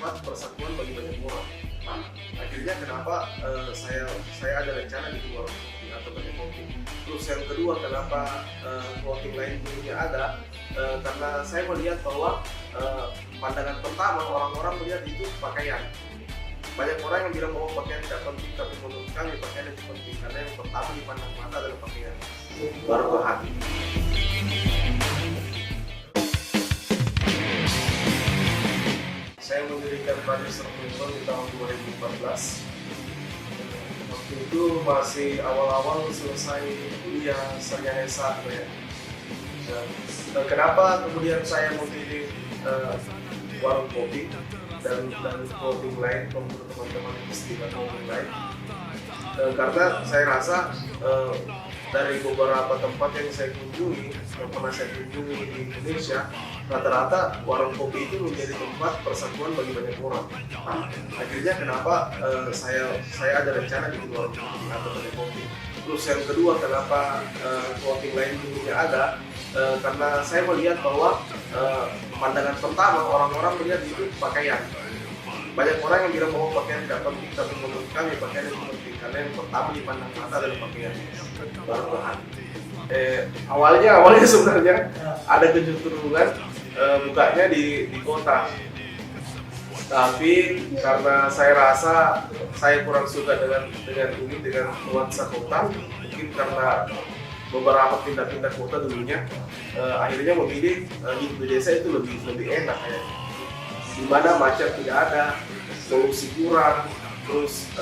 tempat persatuan bagi banyak orang. Nah, akhirnya kenapa saya ada rencana di warung kopi atau kedai kopi. Terus yang kedua, kenapa clothing line dulunya ada, karena saya melihat bahwa pandangan pertama orang-orang melihat itu pakaian. Banyak orang yang bilang bahwa pakaian tidak penting, tapi menurut kami pakaian itu penting karena yang pertama dipandang mata adalah pakaian, baru ke hati. Saya mendirikan Brothers Circle di tahun 2014. Waktu itu masih awal-awal selesai kuliah sarjana S1 ya. Dan kenapa kemudian saya memilih warung kopi dan clothing line untuk teman-teman istilah clothing line? Karena saya rasa dari beberapa tempat yang saya kunjungi, yang pernah saya kunjungi di Indonesia, rata-rata warung kopi itu menjadi tempat persatuan bagi banyak orang. Nah, akhirnya kenapa saya ada rencana di warung kopi atau kedai kopi. Terus yang kedua, kenapa clothing line dulunya ada, karena saya melihat bahwa pandangan pertama orang-orang melihat itu pakaian. Banyak orang yang bilang bahwa pakaian tidak penting, tapi menurut kami pakaian itu penting karena yang pertama dipandang mata adalah pakaian, baru ke hati. Awalnya sebenarnya ada kecenderungan bukanya di kota, tapi karena saya rasa saya kurang suka dengan nuansa kota, mungkin karena beberapa pindah-pindah kota dulunya, akhirnya memilih hidup di desa itu lebih enak ya. Di mana macet tidak ada, polusi kurang, terus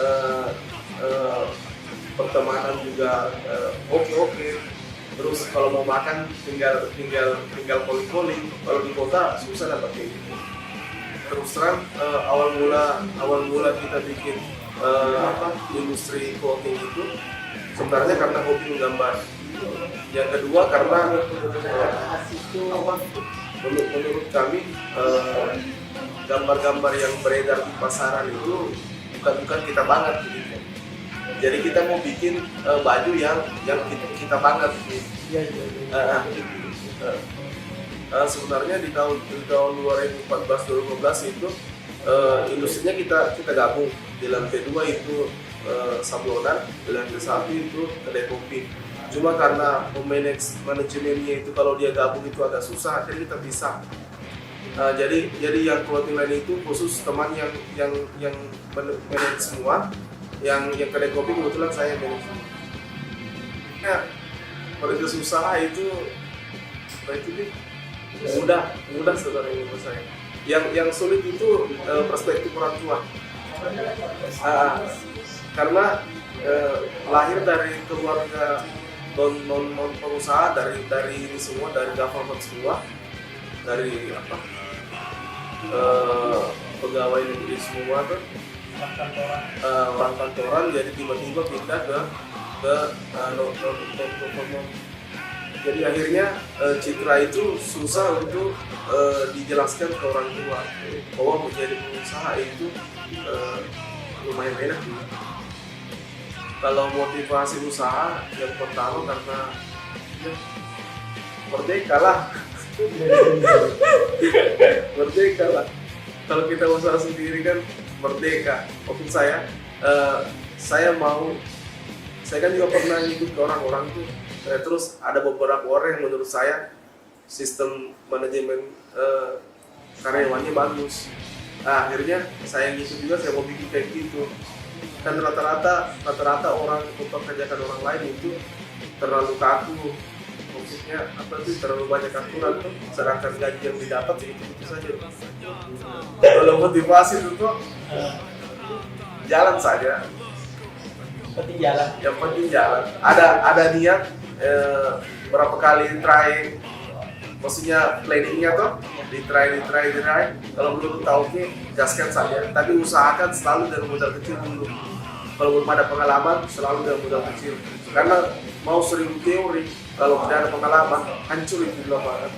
pertemanan juga oke. Terus kalau mau makan tinggal calling. Kalau di kota susah dapat kayak gitu. Terus terang awal mula kita bikin industri clothing itu sebenarnya karena hobi menggambar. Yang kedua karena menurut kami gambar-gambar yang beredar di pasaran itu bukan kita banget gitu. Jadi kita mau bikin baju yang kita banget gitu. Sebenarnya di tahun 2014-2015 itu industrinya kita gabung. Di lantai 2 itu sablonan, di lantai 1 itu kedai kopi. Cuma karena manajemennya itu kalau dia gabung itu agak susah, akhirnya kita pisah. Jadi yang clothing line itu khusus teman yang manage semua, yang kedai kopi kebetulan saya manage. Ya, merintis usaha itu mudah sebenarnya menurut saya. Yang sulit itu perspektif orang tua. Karena lahir dari keluarga non pengusaha, dari ini semua, dari government semua, dari pegawai negeri semua tuh, orang kantoran, jadi tiba-tiba pindah ke non. Jadi akhirnya citra itu susah untuk dijelaskan ke orang tua bahwa menjadi pengusaha itu lumayan enak. Kalau motivasi usaha yang pertama karena merdeka lah. Merdeka lah. Kalau kita usaha sendiri kan merdeka. Maksud saya kan juga pernah ngikut ke orang-orang tuh. Terus ada beberapa orang yang menurut saya sistem manajemen karyawannya bagus. Nah, akhirnya saya ngikut juga, saya mau bikin kayak gitu. Dan rata-rata orang mempekerjakan orang lain itu terlalu kaku. Maksudnya terlalu banyak aturan tuh, sedangkan gaji yang didapat itu saja. Kalau motivasi itu tuh jalan saja. Yang penting jalan. Ada niat berapa kali try, maksudnya planningnya tuh di try. Kalau belum tahu gaskan saja. Tapi usahakan selalu dari modal kecil dulu. Kalau belum ada pengalaman, selalu dari modal kecil. Karena mau 1000 teori, kalau tidak ada pengalaman, hancur itu di lapangan.